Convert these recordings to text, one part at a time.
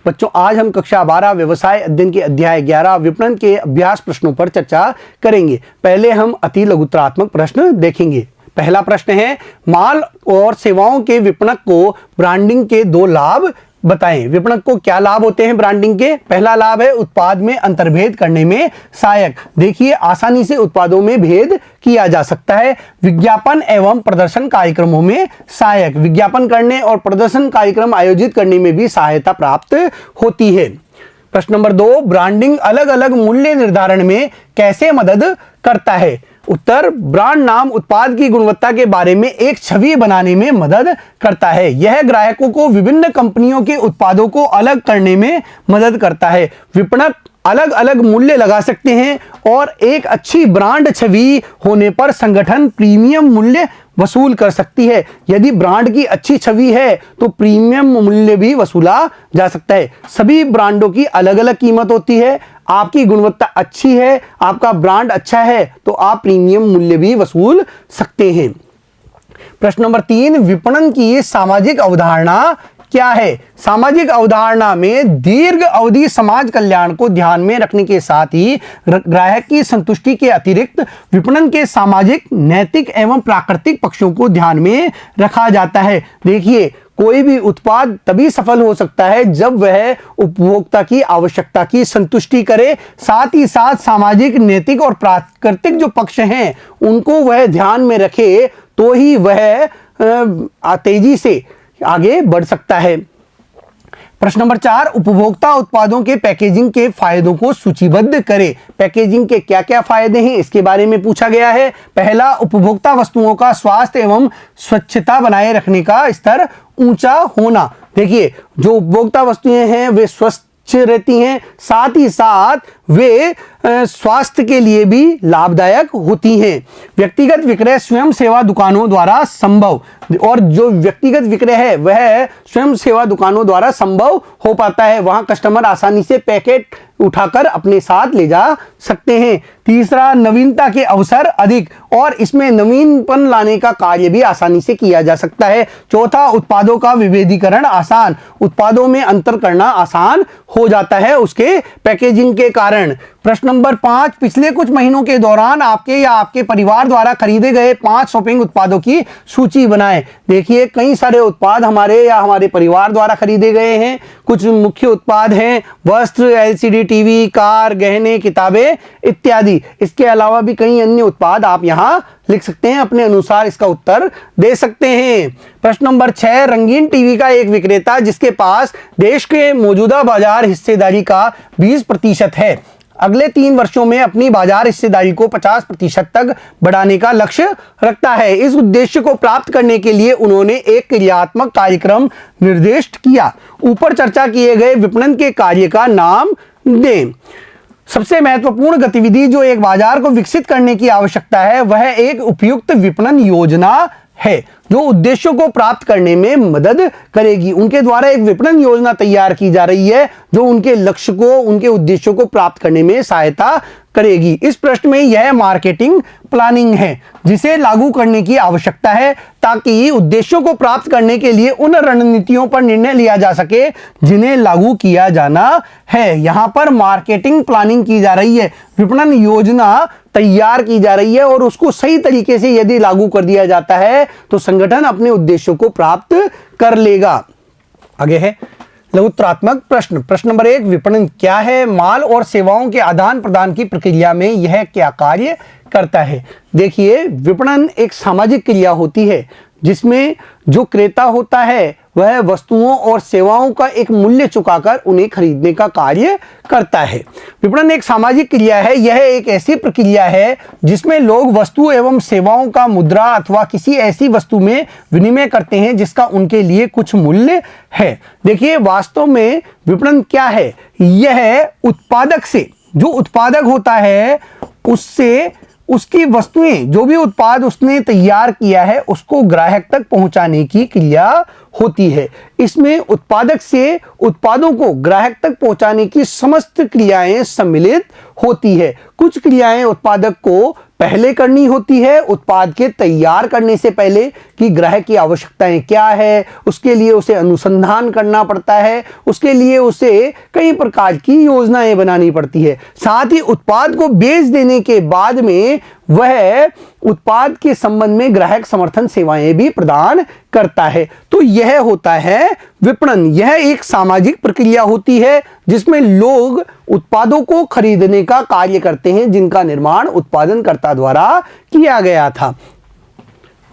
बच्चों, आज हम कक्षा 12 व्यवसाय अध्ययन के अध्याय 11 विपणन के अभ्यास प्रश्नों पर चर्चा करेंगे। पहले हम अति लघुत्रात्मक प्रश्न देखेंगे। पहला प्रश्न है, माल और सेवाओं के विपणक को ब्रांडिंग के 2 लाभ बताएं। विपणक को क्या लाभ होते हैं ब्रांडिंग के? पहला लाभ है उत्पाद में अंतर्भेद करने में सहायक। देखिए, आसानी से उत्पादों में भेद किया जा सकता है। विज्ञापन एवं प्रदर्शन कार्यक्रमों में सहायक। विज्ञापन करने और प्रदर्शन कार्यक्रम आयोजित करने में भी सहायता प्राप्त होती है। प्रश्न नंबर 2, ब्रांडिंग अलग अलग मूल्य निर्धारण में कैसे मदद करता है? उत्तर, ब्रांड नाम उत्पाद की गुणवत्ता के बारे में एक छवि बनाने में मदद करता है। यह ग्राहकों को विभिन्न कंपनियों के उत्पादों को अलग करने में मदद करता है। विपणक अलग अलग मूल्य लगा सकते हैं और एक अच्छी ब्रांड छवि होने पर संगठन प्रीमियम मूल्य वसूल कर सकती है। यदि ब्रांड की अच्छी छवि है तो प्रीमियम मूल्य भी वसूला जा सकता है। सभी ब्रांडों की अलग अलग कीमत होती है। आपकी गुणवत्ता अच्छी है, आपका ब्रांड अच्छा है तो आप प्रीमियम मूल्य भी वसूल सकते हैं। प्रश्न नंबर 3, विपणन की सामाजिक अवधारणा क्या है? सामाजिक अवधारणा में दीर्घ अवधि समाज कल्याण को ध्यान में रखने के साथ ही ग्राहक की संतुष्टि के अतिरिक्त विपणन के सामाजिक, नैतिक एवं प्राकृतिक पक्षों को ध्यान में रखा जाता है। देखिए, कोई भी उत्पाद तभी सफल हो सकता है जब वह उपभोक्ता की आवश्यकता की संतुष्टि करे, साथ ही साथ सामाजिक, नैतिक और प्राकृतिक जो पक्ष हैं उनको वह ध्यान में रखे, तो ही वह तेजी से आगे बढ़ सकता है। प्रश्न नंबर 4, उपभोक्ता उत्पादों के पैकेजिंग के फायदों को सूचीबद्ध करें। पैकेजिंग के क्या क्या फायदे हैं इसके बारे में पूछा गया है। पहला, उपभोक्ता वस्तुओं का स्वास्थ्य एवं स्वच्छता बनाए रखने का स्तर ऊंचा होना। देखिए, जो उपभोक्ता वस्तुएं हैं वे स्वस्थ रहती हैं, साथ ही साथ वे स्वास्थ्य के लिए भी लाभदायक होती हैं। व्यक्तिगत विक्रय स्वयं सेवा दुकानों द्वारा संभव, और जो व्यक्तिगत विक्रय है वह स्वयं सेवा दुकानों द्वारा संभव हो पाता है। वहां कस्टमर आसानी से पैकेट उठाकर अपने साथ ले जा सकते हैं। तीसरा, नवीनता के अवसर अधिक, और इसमें नवीनपन लाने का कार्य भी आसानी से किया जा सकता है। चौथा, उत्पादों का विभेदीकरण आसान, उत्पादों में अंतर करना आसान हो जाता है उसके पैकेजिंग के कारण। प्रश्न नंबर 5, पिछले कुछ महीनों के दौरान आपके या आपके परिवार द्वारा खरीदे गए 5 शॉपिंग उत्पादों की सूची बनाएं। देखिए, कई सारे उत्पाद हमारे या हमारे परिवार द्वारा खरीदे गए हैं। कुछ मुख्य उत्पाद हैं वस्त्र, एलसीडी टीवी, कार, गहने, किताबें इत्यादि। इसके अलावा भी कई अन्य उत्पाद आप यहाँ लिख सकते हैं, अपने अनुसार इसका उत्तर दे सकते हैं। प्रश्न नंबर 6, रंगीन टीवी का एक विक्रेता जिसके पास देश के मौजूदा बाजार हिस्सेदारी का 20% है, अगले 3 वर्षों में अपनी बाजार हिस्सेदारी को 50% तक बढ़ाने का लक्ष्य रखता है। इस उद्देश्य को प्राप्त करने के लिए उन्होंने एक क्रियात्मक कार्यक्रम निर्दिष्ट किया। ऊपर चर्चा किए गए विपणन के कार्य का नाम दें। सबसे महत्वपूर्ण गतिविधि जो एक बाजार को विकसित करने की आवश्यकता है वह एक उपयुक्त विपणन योजना है जो उद्देश्यों को प्राप्त करने में मदद करेगी। उनके द्वारा एक विपणन योजना तैयार की जा रही है जो उनके लक्ष्य को, उनके उद्देश्यों को प्राप्त करने में सहायता करेगी। इस प्रश्न में यह मार्केटिंग प्लानिंग है जिसे लागू करने की आवश्यकता है ताकि उद्देश्यों को प्राप्त करने के लिए उन रणनीतियों पर निर्णय लिया जा सके जिन्हें लागू किया जाना है। यहां पर मार्केटिंग प्लानिंग की जा रही है, विपणन योजना तैयार की जा रही है और उसको सही तरीके से यदि लागू कर दिया जाता है तो संगठन अपने उद्देश्यों को प्राप्त कर लेगा। आगे है लघुत्रात्मक प्रश्न। प्रश्न नंबर 1, विपणन क्या है? माल और सेवाओं के आदान प्रदान की प्रक्रिया में यह क्या कार्य करता है? देखिए, विपणन एक सामाजिक क्रिया होती है जिसमें जो क्रेता होता है वह वस्तुओं और सेवाओं का एक मूल्य चुकाकर उन्हें खरीदने का कार्य करता है। विपणन एक सामाजिक क्रिया है। यह एक ऐसी प्रक्रिया है जिसमें लोग वस्तु एवं सेवाओं का मुद्रा अथवा किसी ऐसी वस्तु में विनिमय करते हैं जिसका उनके लिए कुछ मूल्य है। देखिए, वास्तव में विपणन क्या है? यह उत्पादक से, जो उत्पादक होता है उससे उसकी वस्तुएं, जो भी उत्पाद उसने तैयार किया है उसको ग्राहक तक पहुंचाने की क्रिया होती है। इसमें उत्पादक से उत्पादों को ग्राहक तक पहुंचाने की समस्त क्रियाएं सम्मिलित होती है। कुछ क्रियाएं उत्पादक को पहले करनी होती है, उत्पाद के तैयार करने से पहले, कि ग्राहक की आवश्यकताएं क्या है, उसके लिए उसे अनुसंधान करना पड़ता है, उसके लिए उसे कई प्रकार की योजनाएं बनानी पड़ती है। साथ ही उत्पाद को बेच देने के बाद में वह उत्पाद के संबंध में ग्राहक समर्थन सेवाएं भी प्रदान करता है। तो यह होता है विपणन। यह एक सामाजिक प्रक्रिया होती है जिसमें लोग उत्पादों को खरीदने का कार्य करते हैं जिनका निर्माण उत्पादनकर्ता द्वारा किया गया था।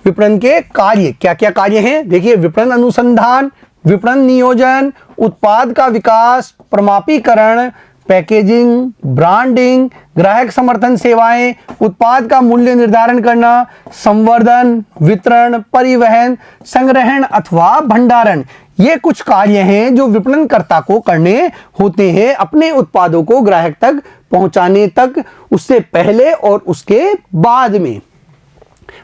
विपणन के कार्य क्या क्या कार्य हैं? देखिए, विपणन अनुसंधान, विपणन नियोजन, उत्पाद का विकास, प्रमापीकरण, पैकेजिंग, ब्रांडिंग, ग्राहक समर्थन सेवाएं, उत्पाद का मूल्य निर्धारण करना, संवर्धन, वितरण, परिवहन, संग्रहण अथवा भंडारण। ये कुछ कार्य हैं जो विपणनकर्ता को करने होते हैं अपने उत्पादों को ग्राहक तक पहुंचाने तक, उससे पहले और उसके बाद में।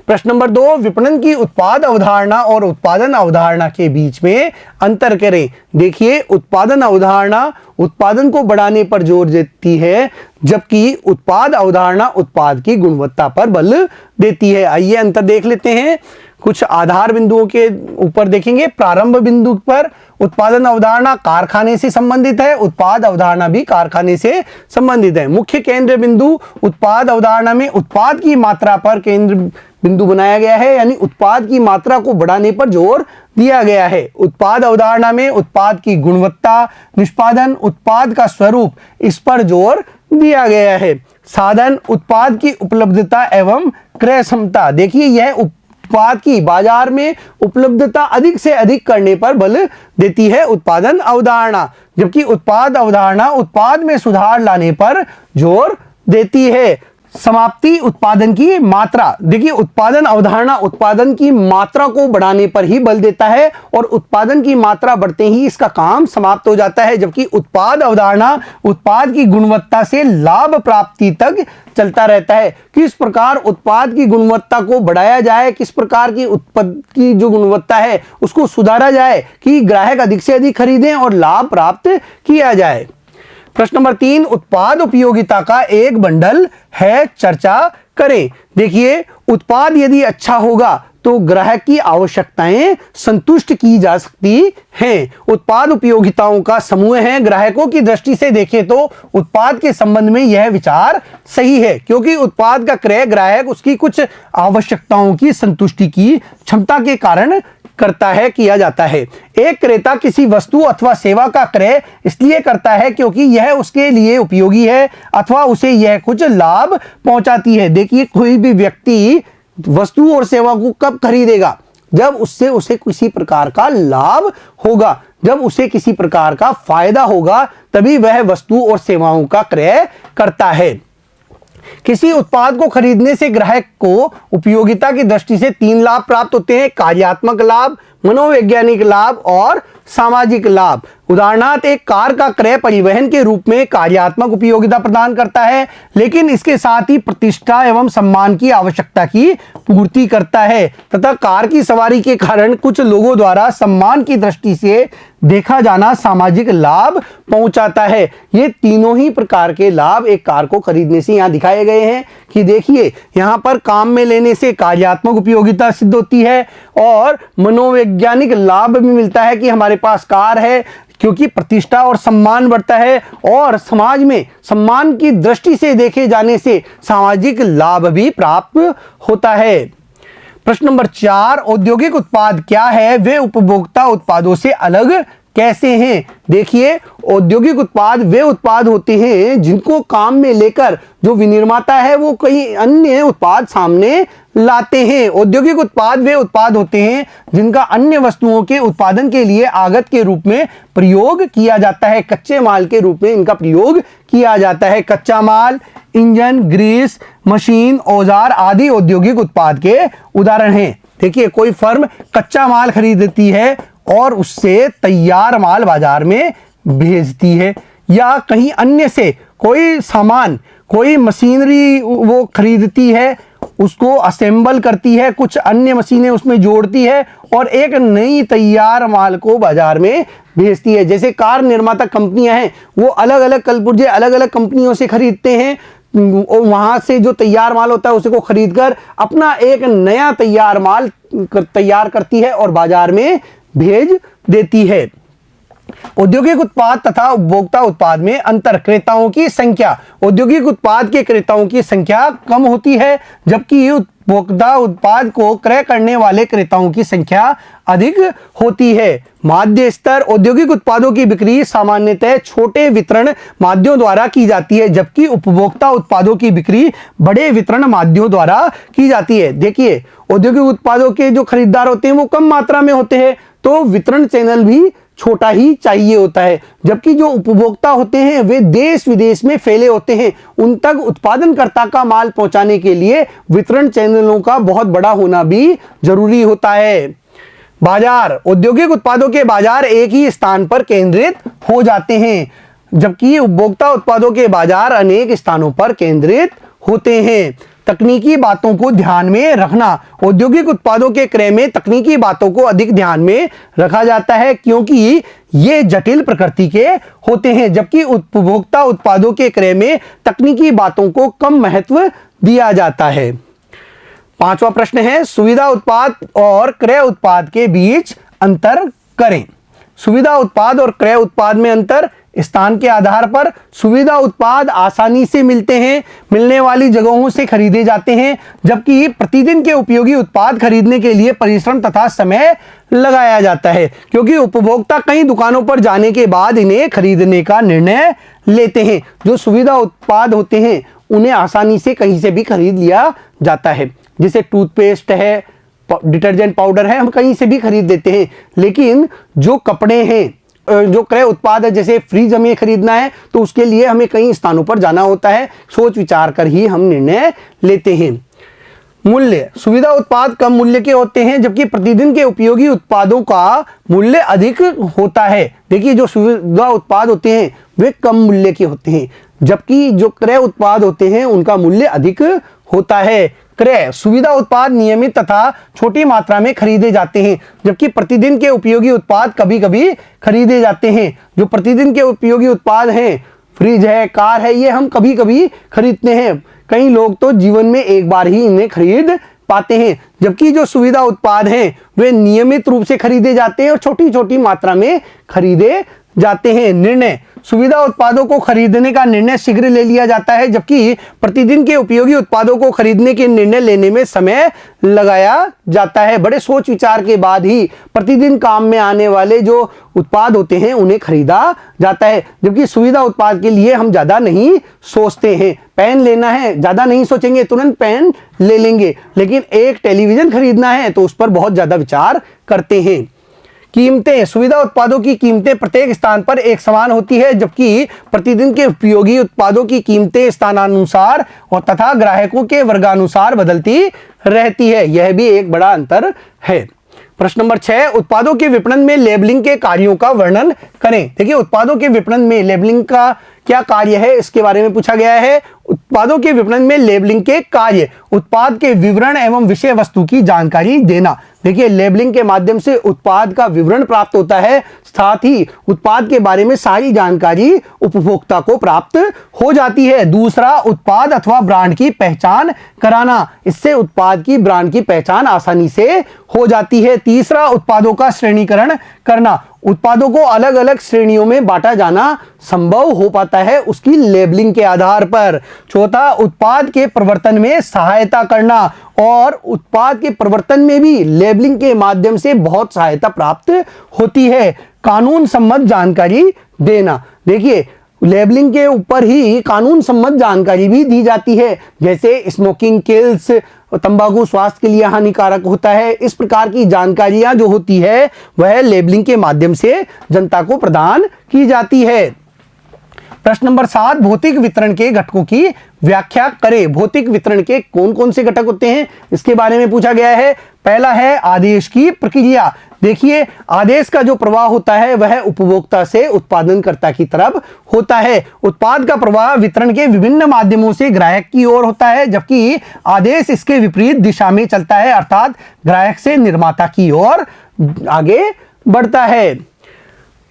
प्रश्न नंबर 2, विपणन की उत्पाद अवधारणा और उत्पादन अवधारणा के बीच में अंतर करें। देखिए, उत्पादन अवधारणा उत्पादन को बढ़ाने पर जोर देती है, जबकि उत्पाद अवधारणा उत्पाद की गुणवत्ता पर बल देती है। आइए अंतर देख लेते हैं। कुछ आधार बिंदुओं के ऊपर देखेंगे। प्रारंभ बिंदु पर उत्पादन अवधारणा कारखाने से संबंधित है, उत्पाद अवधारणा भी कारखाने से संबंधित है। मुख्य केंद्र बिंदु उत्पाद अवधारणा में उत्पाद की मात्रा पर केंद्र बिंदु बनाया गया है, यानी उत्पाद की मात्रा को बढ़ाने पर जोर दिया गया है। उत्पाद अवधारणा में उत्पाद की गुणवत्ता, निष्पादन, उत्पाद का स्वरूप, इस पर जोर दिया गया है। साधन, उत्पाद की उपलब्धता एवं क्रय क्षमता। देखिए, यह उत्पाद की बाजार में उपलब्धता अधिक से अधिक करने पर बल देती है उत्पादन अवधारणा, जबकि उत्पाद अवधारणा उत्पाद में सुधार लाने पर जोर देती है। समाप्ति, उत्पादन की मात्रा। देखिए, उत्पादन अवधारणा उत्पादन की मात्रा को बढ़ाने पर ही बल देता है और उत्पादन की मात्रा बढ़ते ही इसका काम समाप्त हो जाता है, जबकि उत्पाद अवधारणा उत्पाद की गुणवत्ता से लाभ प्राप्ति तक चलता रहता है। किस प्रकार उत्पाद की गुणवत्ता को बढ़ाया जाए, किस प्रकार की उत्पाद की जो गुणवत्ता है उसको सुधारा जाए कि ग्राहक अधिक से अधिक खरीदें और लाभ प्राप्त किया जाए। प्रश्न नंबर 3, उत्पाद उपयोगिता का एक बंडल है, चर्चा करें। देखिए, उत्पाद यदि अच्छा होगा तो ग्राहक की आवश्यकताएं संतुष्ट की जा सकती हैं। उत्पाद उपयोगिताओं का समूह है। ग्राहकों की दृष्टि से देखें तो उत्पाद के संबंध में यह विचार सही है, क्योंकि उत्पाद का क्रय ग्राहक उसकी कुछ आवश्यकताओं की संतुष्टि की क्षमता के कारण करता है, किया जाता है। एक क्रेता किसी वस्तु अथवा सेवा का क्रय इसलिए करता है क्योंकि यह उसके लिए उपयोगी है अथवा उसे यह कुछ लाभ पहुंचाती है। देखिए, कोई भी व्यक्ति वस्तु और सेवा को कब खरीदेगा? जब उससे उसे किसी प्रकार का लाभ होगा, जब उसे किसी प्रकार का फायदा होगा, तभी वह वस्तु और सेवाओं का क्रय करता है। किसी उत्पाद को खरीदने से ग्राहक को उपयोगिता की दृष्टि से 3 लाभ प्राप्त होते हैं: कार्यात्मक लाभ, मनोवैज्ञानिक लाभ और सामाजिक लाभ। उदाहरणार्थ, एक कार का क्रय परिवहन के रूप में कार्यात्मक उपयोगिता प्रदान करता है, लेकिन इसके साथ ही प्रतिष्ठा एवं सम्मान की आवश्यकता की पूर्ति करता है, तथा कार की सवारी के कारण कुछ लोगों द्वारा सम्मान की दृष्टि से देखा जाना सामाजिक लाभ पहुंचाता है। ये तीनों ही प्रकार के लाभ एक कार को खरीदने से यहाँ दिखाए गए हैं कि देखिए, यहाँ पर काम में लेने से कार्यात्मक उपयोगिता सिद्ध होती है और मनोवैज्ञानिक लाभ भी मिलता है कि हमारे पास कार है, क्योंकि प्रतिष्ठा और सम्मान बढ़ता है, और समाज में सम्मान की दृष्टि से देखे जाने से सामाजिक लाभ भी प्राप्त होता है। प्रश्न नंबर 4, औद्योगिक उत्पाद क्या है, वे उपभोक्ता उत्पादों से अलग कैसे हैं? देखिए, औद्योगिक उत्पाद वे उत्पाद होते हैं जिनको काम में लेकर जो विनिर्माता है वो कई अन्य उत्पाद सामने लाते हैं। औद्योगिक उत्पाद वे उत्पाद होते हैं जिनका अन्य वस्तुओं के उत्पादन के लिए आगत के रूप में प्रयोग किया जाता है, कच्चे माल के रूप में इनका प्रयोग किया जाता है। कच्चा माल, इंजन, ग्रीस, मशीन, औजार आदि औद्योगिक उत्पाद के उदाहरण हैं। देखिए, कोई फर्म कच्चा माल खरीदती है और उससे तैयार माल बाजार में भेजती है, या कहीं अन्य से कोई सामान, कोई मशीनरी वो खरीदती है, उसको असेंबल करती है, कुछ अन्य मशीनें उसमें जोड़ती है और एक नई तैयार माल को बाजार में भेजती है। जैसे कार निर्माता कंपनियां हैं, वो अलग अलग कलपुर्जे अलग अलग कंपनियों से खरीदते हैं, वहां से जो तैयार माल होता है उसे को खरीद कर अपना एक नया तैयार माल तैयार करती है और बाजार में भेज देती है। औद्योगिक उत्पाद तथा उपभोक्ता उत्पाद में अंतर। क्रेताओं की संख्या। औद्योगिक उत्पाद के क्रेताओं की संख्या कम होती है, जबकि उपभोक्ता उत्पाद को क्रय करने वाले क्रेताओं की संख्या अधिक होती है। माध्य स्तर। औद्योगिक उत्पादों की बिक्री सामान्यतः छोटे वितरण माध्यमों द्वारा की जाती है, जबकि उपभोक्ता उत्पादों की बिक्री बड़े वितरण माध्यमों द्वारा की जाती है। देखिए, औद्योगिक उत्पादों के जो खरीदार होते हैं वो कम मात्रा में होते हैं, तो वितरण चैनल भी छोटा ही चाहिए होता है, जबकि जो उपभोक्ता होते हैं वे देश विदेश में फैले होते हैं। उन तक उत्पादनकर्ता का माल पहुंचाने के लिए वितरण चैनलों का बहुत बड़ा होना भी जरूरी होता है। बाजार। औद्योगिक उत्पादों के बाजार एक ही स्थान पर केंद्रित हो जाते हैं, जबकि उपभोक्ता उत्पादों के बाजार अनेक स्थानों पर केंद्रित होते हैं। तकनीकी बातों को ध्यान में रखना। औद्योगिक उत्पादों के क्रय में तकनीकी बातों को अधिक ध्यान में रखा जाता है, क्योंकि ये जटिल प्रकृति के होते हैं, जबकि उपभोक्ता उत्पादों के क्रय में तकनीकी बातों को कम महत्व दिया जाता है। पांचवा प्रश्न है, सुविधा उत्पाद और क्रय उत्पाद के बीच अंतर करें। सुविधा उत्पाद और क्रय उत्पाद में अंतर। स्थान के आधार पर सुविधा उत्पाद आसानी से मिलते हैं, मिलने वाली जगहों से खरीदे जाते हैं, जबकि प्रतिदिन के उपयोगी उत्पाद खरीदने के लिए परिश्रम तथा समय लगाया जाता है, क्योंकि उपभोक्ता कई दुकानों पर जाने के बाद इन्हें खरीदने का निर्णय लेते हैं। जो सुविधा उत्पाद होते हैं उन्हें आसानी से कहीं से भी खरीद लिया जाता है, जैसे टूथपेस्ट है, डिटर्जेंट पाउडर है, हम कहीं से भी खरीद लेते हैं। लेकिन जो कपड़े हैं, जो क्रय उत्पाद है, जैसे फ्रिज हमें खरीदना है तो उसके लिए हमें कई स्थानों पर जाना होता है, सोच विचार कर ही हम निर्णय लेते हैं। मूल्य। सुविधा उत्पाद कम मूल्य के होते हैं, जबकि प्रतिदिन के उपयोगी उत्पादों का मूल्य अधिक होता है। देखिए, जो सुविधा उत्पाद होते हैं वे कम मूल्य के होते हैं, जबकि जो क्रय उत्पाद होते हैं उनका मूल्य अधिक होता है। क्रय। सुविधा उत्पाद नियमित तथा छोटी मात्रा में खरीदे जाते हैं, जबकि प्रतिदिन के उपयोगी उत्पाद कभी कभी खरीदे जाते हैं। जो प्रतिदिन के उपयोगी उत्पाद हैं, फ्रिज है, कार है, ये हम कभी कभी खरीदते हैं। कई लोग तो जीवन में एक बार ही इन्हें खरीद पाते हैं, जबकि जो सुविधा उत्पाद हैं वे नियमित रूप से खरीदे जाते हैं और छोटी छोटी मात्रा में खरीदे जाते हैं। निर्णय। सुविधा उत्पादों को खरीदने का निर्णय शीघ्र ले लिया जाता है, जबकि प्रतिदिन के उपयोगी उत्पादों को खरीदने के निर्णय लेने में समय लगाया जाता है। बड़े सोच विचार के बाद ही प्रतिदिन काम में आने वाले जो उत्पाद होते हैं उन्हें खरीदा जाता है, जबकि सुविधा उत्पाद के लिए हम ज़्यादा नहीं सोचते हैं। पेन लेना है, ज़्यादा नहीं सोचेंगे, तुरंत पेन ले लेंगे, लेकिन एक टेलीविज़न खरीदना है तो उस पर बहुत ज़्यादा विचार करते हैं। कीमतें। सुविधा उत्पादों की कीमतें प्रत्येक स्थान पर एक समान होती है, जबकि प्रतिदिन के उपयोगी उत्पादों की कीमतें स्थानानुसार और तथा ग्राहकों के वर्गानुसार बदलती रहती है। यह भी एक बड़ा अंतर है। प्रश्न नंबर 6, उत्पादों के विपणन में लेबलिंग के कार्यों का वर्णन करें। देखिए, उत्पादों के विपणन में लेबलिंग का क्या कार्य है, इसके बारे में पूछा गया है। उत्पादों के विपणन में लेबलिंग के कार्य। उत्पाद के विवरण एवं विषय वस्तु की जानकारी देना। देखिए, लेबलिंग के माध्यम से उत्पाद का विवरण प्राप्त होता है, साथ ही उत्पाद के बारे में सारी जानकारी उपभोक्ता को प्राप्त हो जाती है। दूसरा, उत्पाद अथवा ब्रांड की पहचान कराना। इससे उत्पाद की ब्रांड की पहचान आसानी से हो जाती है। तीसरा, उत्पादों का श्रेणीकरण करना। उत्पादों को अलग अलग श्रेणियों में बांटा जाना संभव हो पाता है उसकी लेबलिंग के आधार पर। चौथा, उत्पाद के प्रवर्तन में सहायता करना, और उत्पाद के प्रवर्तन में भी लेबलिंग के माध्यम से बहुत सहायता प्राप्त होती है। कानून सम्मत जानकारी देना। देखिए, लेबलिंग के ऊपर ही कानून सम्मत जानकारी भी दी जाती है, जैसे स्मोकिंग किल्स, तंबाकू स्वास्थ्य के लिए हानिकारक होता है। इस प्रकार की जानकारियां जो होती है वह लेबलिंग के माध्यम से जनता को प्रदान की जाती है। प्रश्न नंबर 7, भौतिक वितरण के घटकों की व्याख्या करें। भौतिक वितरण के कौन कौन से घटक होते हैं, इसके बारे में पूछा गया है। पहला है आदेश की प्रक्रिया। देखिए, आदेश का जो प्रवाह होता है वह उपभोक्ता से उत्पादनकर्ता की तरफ होता है। उत्पाद का प्रवाह वितरण के विभिन्न माध्यमों से ग्राहक की ओर होता है, जबकि आदेश इसके विपरीत दिशा में चलता है, अर्थात ग्राहक से निर्माता की ओर आगे बढ़ता है।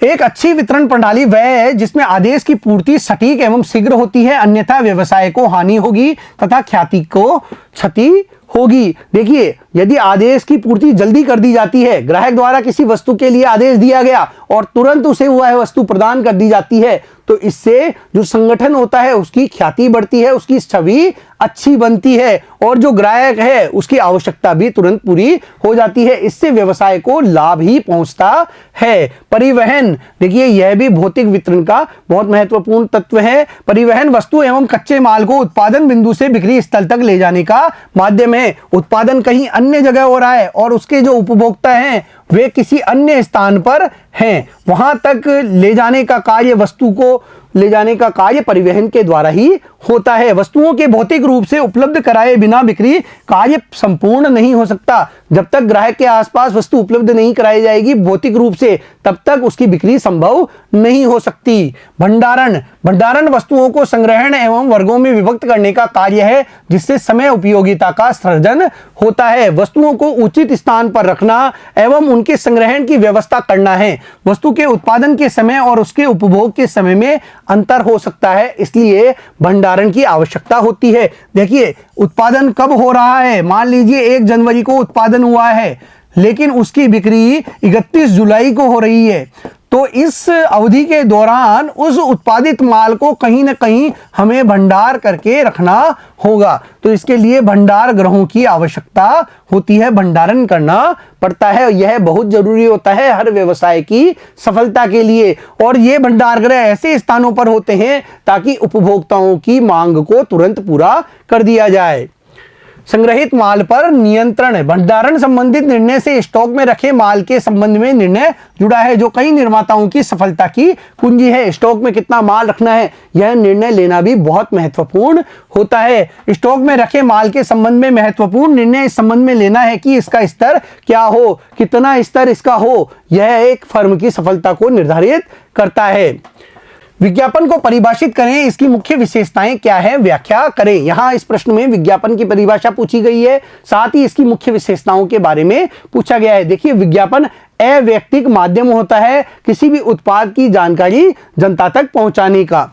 एक अच्छी वितरण प्रणाली वह है जिसमें आदेश की पूर्ति सटीक एवं शीघ्र होती है, अन्यथा व्यवसाय को हानि होगी तथा ख्याति को क्षति होगी। देखिए, यदि आदेश की पूर्ति जल्दी कर दी जाती है, ग्राहक द्वारा किसी वस्तु के लिए आदेश दिया गया और तुरंत उसे वह वस्तु प्रदान कर दी जाती है, तो इससे जो संगठन होता है उसकी ख्याति बढ़ती है, उसकी छवि अच्छी बनती है और जो ग्राहक है उसकी आवश्यकता भी तुरंत पूरी हो जाती है। इससे व्यवसाय को लाभ ही पहुंचता है। परिवहन, देखिए यह भी भौतिक वितरण का बहुत महत्वपूर्ण तत्व है। परिवहन वस्तु एवं कच्चे माल को उत्पादन बिंदु से बिक्री स्थल तक ले जाने का माध्यम है। उत्पादन कहीं अन्य जगह हो रहा है और उसके जो उपभोक्ता हैं वे किसी अन्य स्थान पर हैं, वहां तक ले जाने का कार्य, वस्तु को ले जाने का कार्य परिवहन के द्वारा ही होता है। वस्तुओं के भौतिक रूप से उपलब्ध कराए बिना बिक्री कार्य संपूर्ण नहीं हो सकता। जब तक ग्राहक के आसपास वस्तु उपलब्ध नहीं कराई जाएगी भौतिक रूप से, तब तक उसकी बिक्री संभव नहीं हो सकती। भंडारण वस्तुओं को संग्रहण एवं वर्गों में विभक्त करने का कार्य है, जिससे समय उपयोगिता का सृजन होता है। वस्तुओं को उचित स्थान पर रखना एवं उनके संग्रहण की व्यवस्था करना है। वस्तु के उत्पादन के समय और उसके उपभोग के समय में अंतर हो सकता है, इसलिए भंडारण की आवश्यकता होती है। देखिए, उत्पादन कब हो रहा है, मान लीजिए 1 जनवरी को उत्पादन हुआ है लेकिन उसकी बिक्री 31 जुलाई को हो रही है, तो इस अवधि के दौरान उस उत्पादित माल को कहीं ना कहीं हमें भंडार करके रखना होगा। तो इसके लिए भंडार गृहों की आवश्यकता होती है, भंडारण करना पड़ता है। यह बहुत जरूरी होता है हर व्यवसाय की सफलता के लिए। और ये भंडार गृह ऐसे स्थानों पर होते हैं ताकि उपभोक्ताओं की मांग को तुरंत पूरा कर दिया जाए। संग्रहित माल पर नियंत्रण, भंडारण संबंधित निर्णय से स्टॉक में रखे माल के संबंध में निर्णय जुड़ा है, जो कई निर्माताओं की सफलता की कुंजी है। स्टॉक में कितना माल रखना है, यह निर्णय लेना भी बहुत महत्वपूर्ण होता है। स्टॉक में रखे माल के संबंध में महत्वपूर्ण निर्णय इस संबंध में लेना है कि इसका स्तर क्या हो, कितना स्तर इसका हो, यह एक फर्म की सफलता को निर्धारित करता है। विज्ञापन को परिभाषित करें, इसकी मुख्य विशेषताएं क्या है, व्याख्या करें। यहां इस प्रश्न में विज्ञापन की परिभाषा पूछी गई है, साथ ही इसकी मुख्य विशेषताओं के बारे में पूछा गया है। देखिए, विज्ञापन अवैयक्तिक माध्यम होता है किसी भी उत्पाद की जानकारी जनता तक पहुंचाने का।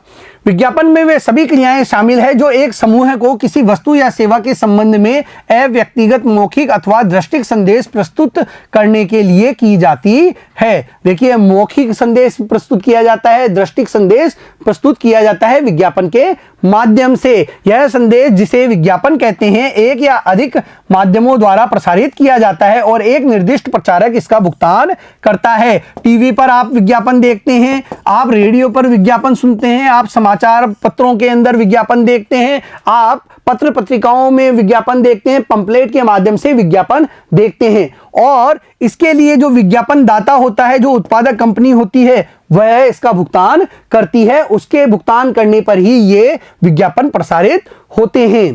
विज्ञापन में वे सभी क्रियाएं शामिल है जो एक समूह को किसी वस्तु या सेवा के संबंध में अव्यक्तिगत मौखिक अथवा दृष्टिक संदेश प्रस्तुत करने के लिए की जाती है। देखिए, मौखिक संदेश प्रस्तुत किया जाता है, दृष्टिक संदेश प्रस्तुत किया जाता है विज्ञापन के माध्यम से। यह संदेश, जिसे विज्ञापन कहते हैं, एक या अधिक माध्यमों द्वारा प्रसारित किया जाता है और एक निर्दिष्ट प्रचारक इसका भुगतान करता है। टीवी पर आप विज्ञापन देखते हैं, आप रेडियो पर विज्ञापन सुनते हैं, आप समाचार पत्रों के अंदर विज्ञापन देखते हैं, आप पत्र पत्रिकाओं में विज्ञापन देखते हैं, पंपलेट के माध्यम से विज्ञापन देखते हैं। और इसके लिए जो विज्ञापन दाता होता है, जो उत्पादक कंपनी होती है, वह इसका भुगतान करती है। उसके भुगतान करने पर ही ये विज्ञापन प्रसारित होते हैं।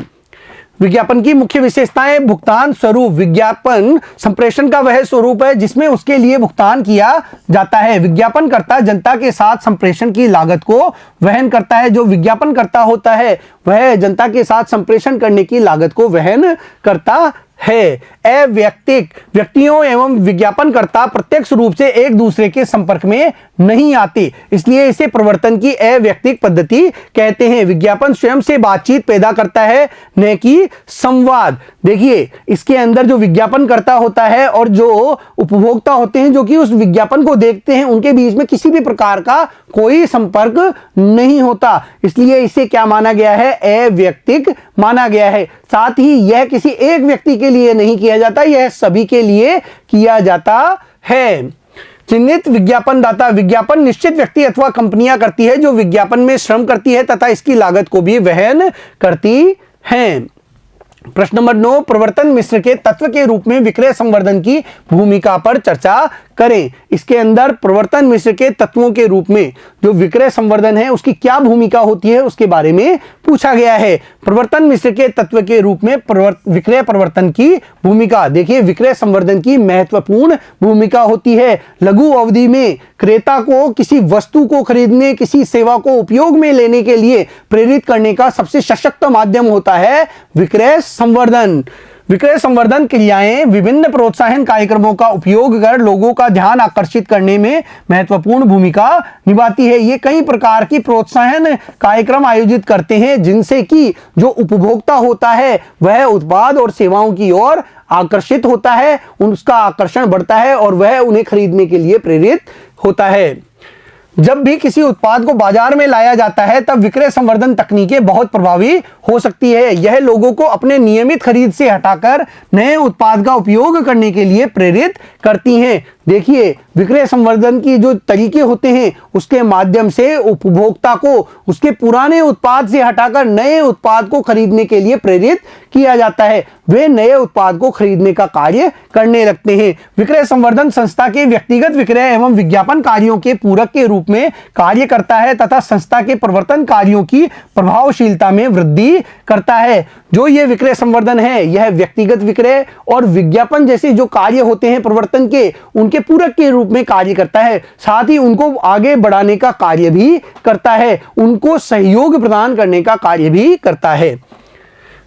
विज्ञापन की मुख्य विशेषताएं, भुगतान स्वरूप, विज्ञापन संप्रेषण का वह स्वरूप है जिसमें उसके लिए भुगतान किया जाता है। विज्ञापनकर्ता जनता के साथ संप्रेषण की लागत को वहन करता है। जो विज्ञापनकर्ता होता है वह जनता के साथ संप्रेषण करने की लागत को वहन करता है। अवैयक्तिक, व्यक्तियों एवं विज्ञापनकर्ता प्रत्यक्ष रूप से एक दूसरे के संपर्क में नहीं आते, इसलिए इसे प्रवर्तन की अवैयक्तिक पद्धति कहते हैं। विज्ञापन स्वयं से बातचीत पैदा करता है, न कि संवाद। देखिए, इसके अंदर जो विज्ञापनकर्ता होता है और जो उपभोक्ता होते हैं जो कि उस विज्ञापन को देखते हैं, उनके बीच में किसी भी प्रकार का कोई संपर्क नहीं होता, इसलिए इसे क्या माना गया है, अवैयक्तिक माना गया है। साथ ही यह किसी एक व्यक्ति के लिए नहीं किया जाता, यह सभी के लिए किया जाता है। चिन्हित विज्ञापन दाता, विज्ञापन निश्चित व्यक्ति अथवा कंपनियां करती है जो विज्ञापन में श्रम करती है तथा इसकी लागत को भी वहन करती हैं। प्रश्न नंबर 9, प्रवर्तन मिश्र के तत्व के रूप में विक्रय संवर्धन की भूमिका पर चर्चा करें। इसके अंदर प्रवर्तन मिश्र के तत्वों के रूप में जो विक्रय संवर्धन है उसकी क्या भूमिका होती है उसके बारे में पूछा गया है। प्रवर्तन मिश्र के तत्व के रूप में विक्रय प्रवर्तन की भूमिका, देखिए विक्रय संवर्धन की महत्वपूर्ण भूमिका होती है। लघु अवधि में क्रेता को किसी वस्तु को खरीदने, किसी सेवा को उपयोग में लेने के लिए प्रेरित करने का सबसे सशक्त माध्यम होता है विक्रय संवर्धन। विक्रय संवर्धन क्रियाएं विभिन्न प्रोत्साहन कार्यक्रमों का उपयोग कर लोगों का ध्यान आकर्षित करने में महत्वपूर्ण भूमिका निभाती है। ये कई प्रकार की प्रोत्साहन कार्यक्रम आयोजित करते हैं जिनसे कि जो उपभोक्ता होता है वह उत्पाद और सेवाओं की ओर आकर्षित होता है, उसका आकर्षण बढ़ता है और वह उन्हें खरीदने के लिए प्रेरित होता है। जब भी किसी उत्पाद को बाजार में लाया जाता है तब विक्रय संवर्धन तकनीकें बहुत प्रभावी हो सकती है। यह लोगों को अपने नियमित खरीद से हटाकर नए उत्पाद का उपयोग करने के लिए प्रेरित करती हैं। देखिए विक्रय संवर्धन की जो तरीके होते हैं उसके माध्यम से उपभोक्ता को उसके पुराने उत्पाद से हटाकर नए उत्पाद को खरीदने के लिए प्रेरित किया जाता है। वे नए उत्पाद को खरीदने का कार्य करने लगते हैं। विक्रय संवर्धन संस्था के व्यक्तिगत विक्रय एवं विज्ञापन कार्यों के पूरक के रूप में कार्य करता है तथा संस्था के प्रवर्तन कार्यों की प्रभावशीलता में वृद्धि करता है। जो ये विक्रय संवर्धन है यह व्यक्तिगत विक्रय और विज्ञापन जैसे जो कार्य होते हैं प्रवर्तन के, उनके पूरक के रूप में कार्य करता है। साथ ही उनको आगे बढ़ाने का कार्य भी करता है, उनको सहयोग प्रदान करने का कार्य भी करता है।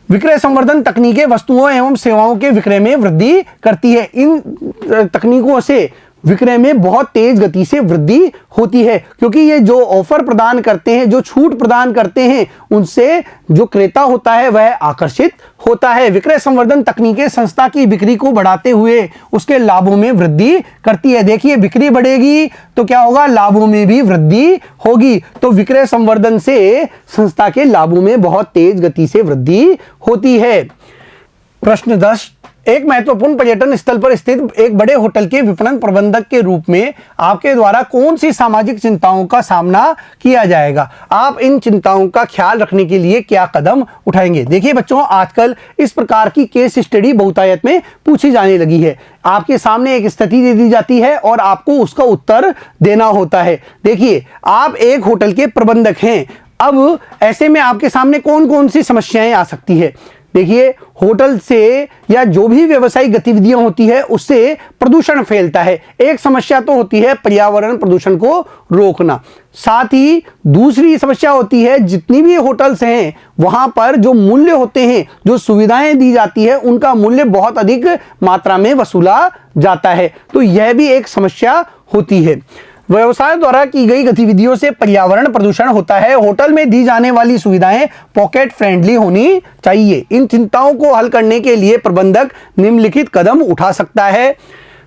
विक्रय संवर्धन तकनीकें वस्तुओं एवं सेवाओं के विक्रय में वृद्धि करती है। इन तकनीकों से विक्रय में बहुत तेज गति से वृद्धि होती है क्योंकि ये जो ऑफर प्रदान करते हैं, जो छूट प्रदान करते हैं, उनसे जो क्रेता होता है वह आकर्षित होता है। विक्रय संवर्धन तकनीकें संस्था की बिक्री को बढ़ाते हुए उसके लाभों में वृद्धि करती है। देखिए बिक्री बढ़ेगी तो क्या होगा, लाभों में भी वृद्धि होगी। तो विक्रय संवर्धन से संस्था के लाभों में बहुत तेज गति से वृद्धि होती है। प्रश्न 10, एक महत्वपूर्ण पर्यटन स्थल पर स्थित एक बड़े होटल के विपणन प्रबंधक के रूप में आपके द्वारा कौन सी सामाजिक चिंताओं का सामना किया जाएगा? आप इन चिंताओं का ख्याल रखने के लिए क्या कदम उठाएंगे? देखिए बच्चों, आजकल इस प्रकार की केस स्टडी बहुतायत में पूछी जाने लगी है। आपके सामने एक स्थिति दे दी जाती है और आपको उसका उत्तर देना होता है। देखिए आप एक होटल के प्रबंधक हैं, अब ऐसे में आपके सामने कौन कौन सी समस्याएं आ सकती है? देखिए होटल से या जो भी व्यवसायिक गतिविधियां होती है उससे प्रदूषण फैलता है। एक समस्या तो होती है पर्यावरण प्रदूषण को रोकना, साथ ही दूसरी समस्या होती है जितनी भी होटल्स हैं वहां पर जो मूल्य होते हैं, जो सुविधाएं दी जाती है, उनका मूल्य बहुत अधिक मात्रा में वसूला जाता है। तो यह भी एक समस्या होती है। व्यवसाय द्वारा की गई गतिविधियों से पर्यावरण प्रदूषण होता है। होटल में दी जाने वाली सुविधाएं पॉकेट फ्रेंडली होनी चाहिए। इन चिंताओं को हल करने के लिए प्रबंधक निम्नलिखित कदम उठा सकता है।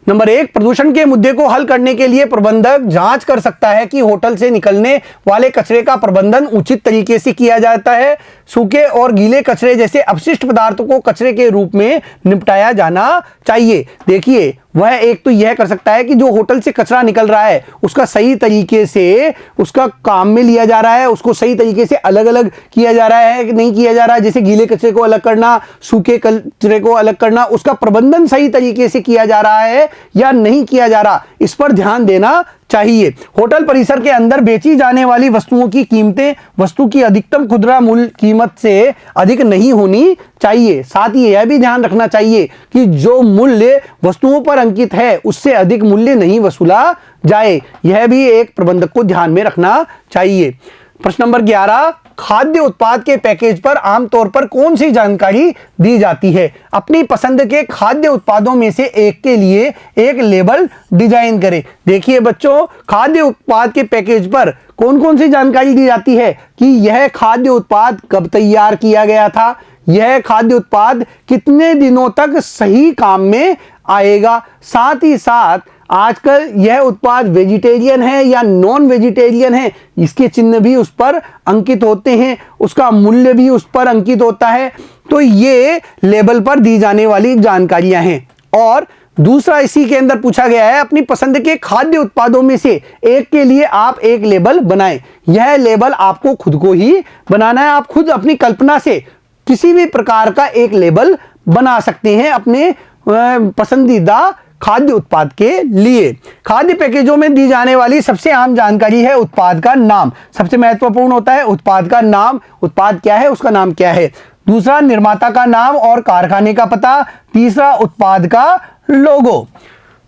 नंबर 1, प्रदूषण के मुद्दे को हल करने के लिए प्रबंधक जांच कर सकता है कि होटल से निकलने वाले कचरे का प्रबंधन उचित तरीके से किया जाता है। सूखे और गीले कचरे जैसे अपशिष्ट पदार्थों को कचरे के रूप में निपटाया जाना चाहिए। देखिए वह एक तो यह कर सकता है कि जो होटल से कचरा निकल रहा है उसका सही तरीके से उसका काम में लिया जा रहा है, उसको सही तरीके से अलग अलग किया जा रहा है कि नहीं किया जा रहा है। जैसे गीले कचरे को अलग करना, सूखे कचरे को अलग करना, उसका प्रबंधन सही तरीके से किया जा रहा है या नहीं किया जा रहा, इस पर ध्यान देना चाहिए। होटल परिसर के अंदर बेची जाने वाली वस्तुओं की कीमतें वस्तु की अधिकतम खुदरा मूल्य कीमत से अधिक नहीं होनी चाहिए। साथ ही यह भी ध्यान रखना चाहिए कि जो मूल्य वस्तुओं पर अंकित है उससे अधिक मूल्य नहीं वसूला जाए। यह भी एक प्रबंधक को ध्यान में रखना चाहिए। प्रश्न नंबर 11, खाद्य उत्पाद के पैकेज पर आमतौर पर कौन सी जानकारी दी जाती है? अपनी पसंद के खाद्य उत्पादों में से एक के लिए एक लेबल डिजाइन करें। देखिए बच्चों, खाद्य उत्पाद के पैकेज पर कौन कौन सी जानकारी दी जाती है कि यह खाद्य उत्पाद कब तैयार किया गया था, यह खाद्य उत्पाद कितने दिनों तक सही काम में आएगा, साथ ही साथ आजकल यह उत्पाद वेजिटेरियन है या नॉन वेजिटेरियन है, इसके चिन्ह भी उस पर अंकित होते हैं, उसका मूल्य भी उस पर अंकित होता है। तो ये लेबल पर दी जाने वाली जानकारियां हैं। और दूसरा इसी के अंदर पूछा गया है, अपनी पसंद के खाद्य उत्पादों में से एक के लिए आप एक लेबल बनाएं। यह लेबल आपको खुद को ही बनाना है, आप खुद अपनी कल्पना से किसी भी प्रकार का एक लेबल बना सकते हैं अपने पसंदीदा खाद्य उत्पाद के लिए। खाद्य पैकेजों में दी जाने वाली सबसे आम जानकारी है उत्पाद का नाम। सबसे महत्वपूर्ण होता है उत्पाद का नाम, उत्पाद क्या है, उसका नाम क्या है। दूसरा, निर्माता का नाम और कारखाने का पता। तीसरा, उत्पाद का लोगो।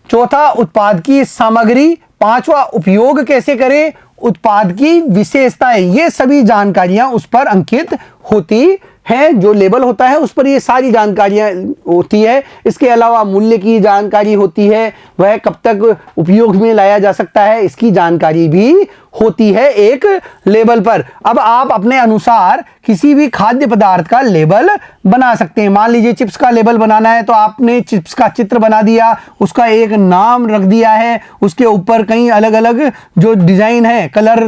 चौथा, उत्पाद की सामग्री। पांचवा, उपयोग कैसे करें, उत्पाद की विशेषताएं। ये सभी जानकारियां उस पर अंकित होती है, जो लेबल होता है उस पर ये सारी जानकारियां होती है। इसके अलावा मूल्य की जानकारी होती है, वह कब तक उपयोग में लाया जा सकता है, इसकी जानकारी भी होती है एक लेबल पर। अब आप अपने अनुसार किसी भी खाद्य पदार्थ का लेबल बना सकते हैं। मान लीजिए चिप्स का लेबल बनाना है तो आपने चिप्स का चित्र बना दिया, उसका एक नाम रख दिया है, उसके ऊपर कई अलग अलग जो डिजाइन है कलर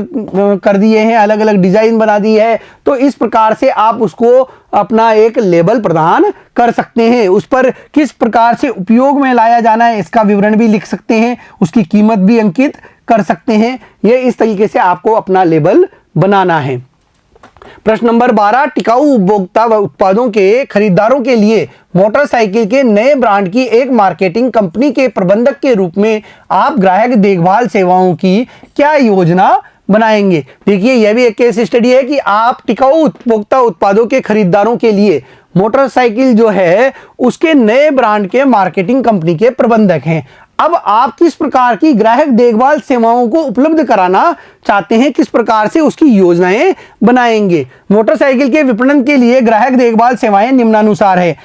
कर दिए हैं, अलग अलग डिजाइन बना दी है। तो इस प्रकार से आप उसको अपना एक लेबल प्रदान कर सकते हैं। उस पर किस प्रकार से उपयोग में लाया जाना है इसका विवरण भी लिख सकते हैं, उसकी कीमत भी अंकित कर सकते हैं। ये इस तरीके से आपको अपना लेबल बनाना है। प्रश्न नंबर 12, टिकाऊ उपभोक्ता व उत्पादों के खरीदारों के लिए मोटरसाइकिल के नए ब्रांड की एक मार्केटिंग कंपनी के प्रबंधक के रूप में आप ग्राहक देखभाल सेवाओं की क्या योजना बनाएंगे। देखिए, यह भी एक केस स्टडी है कि आप टिकाऊ उपभोक्ता उत्पादों के खरीदारों के लिए मोटरसाइकिल जो है उसके नए ब्रांड के मार्केटिंग कंपनी के प्रबंधक हैं। अब आप किस प्रकार की ग्राहक देखभाल सेवाओं को उपलब्ध कराना चाहते हैं, किस प्रकार से उसकी योजनाएं बनाएंगे। मोटरसाइकिल के विपणन के लिए ग्राहक देखभाल सेवाएं निम्नानुसार है।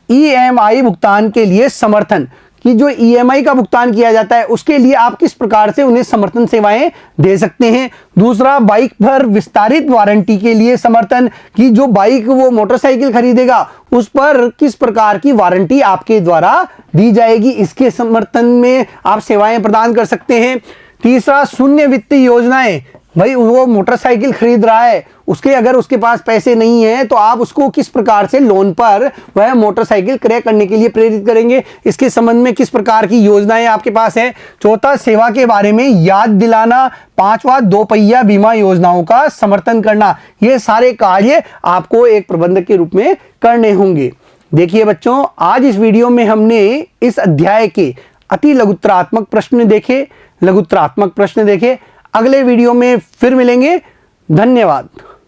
EMI भुगतान के लिए समर्थन, कि जो EMI का भुगतान किया जाता है उसके लिए आप किस प्रकार से उन्हें समर्थन सेवाएं दे सकते हैं। दूसरा, बाइक पर विस्तारित वारंटी के लिए समर्थन, कि जो बाइक वो मोटरसाइकिल खरीदेगा उस पर किस प्रकार की वारंटी आपके द्वारा दी जाएगी, इसके समर्थन में आप सेवाएं प्रदान कर सकते हैं। तीसरा, शून्य वित्त योजनाएं, भाई वो मोटरसाइकिल खरीद रहा है, उसके अगर उसके पास पैसे नहीं है तो आप उसको किस प्रकार से लोन पर वह मोटरसाइकिल क्रय करने के लिए प्रेरित करेंगे, इसके संबंध में किस प्रकार की योजनाएं आपके पास है। चौथा, सेवा के बारे में याद दिलाना। पांचवा, 2 पहिया बीमा योजनाओं का समर्थन करना। ये सारे कार्य आपको एक प्रबंधक के रूप में करने होंगे। देखिए बच्चों, आज इस वीडियो में हमने इस अध्याय के अति लघुत्तरात्मक प्रश्न देखे, अगले वीडियो में फिर मिलेंगे। धन्यवाद।